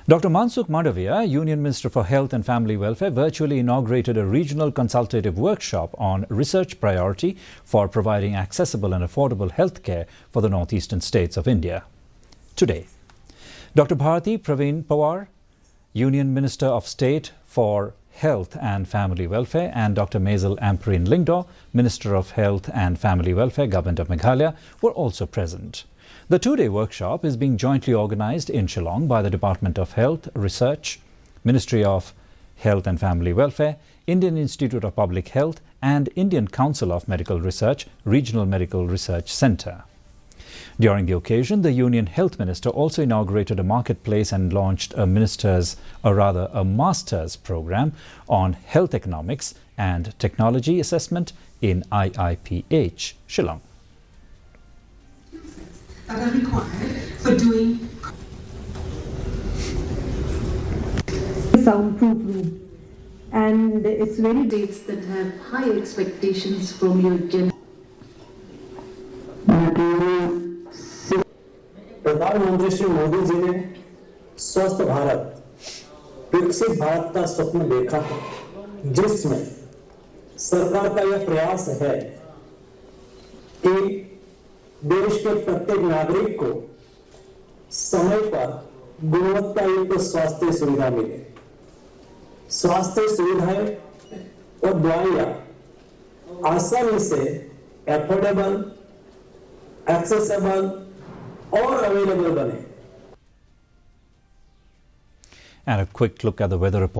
Dr. Mansukh Mandavia, Union Minister for Health and Family Welfare, virtually inaugurated a regional consultative workshop on research priority for providing accessible and affordable healthcare for the northeastern states of India. Today, Dr. Bharati Praveen Pawar, Union Minister of State for Health and Family Welfare, and Dr. Maisel Ampreen Lyngdoh, Minister of Health and Family Welfare, Government of Meghalaya, were also present. The two-day workshop is being jointly organized in Shillong by the Department of Health Research, Ministry of Health and Family Welfare, Indian Institute of Public Health and Indian Council of Medical Research, Regional Medical Research Centre. During the occasion, the Union Health Minister also inaugurated a marketplace and launched a master's program on health economics and technology assessment in IIPH, Shillong. That are required for doing soundproof room, and it's very states that have high expectations from your प्रधानमंत्री श्री मोदी जी ने स्वस्थ भारत, विकसित भारत का स्वप्न देखा है, जिसमें सरकार का यह प्रयास है कि देश के प्रत्येक नागरिक को समय पर गुणवत्तायुक्त स्वास्थ्य सुविधा मिले। स्वास्थ्य सुविधाएं और दवाइयां आसानी से एफोर्डेबल, एक्सेसिबल और अवेलेबल बने। And a quick look at the weather report.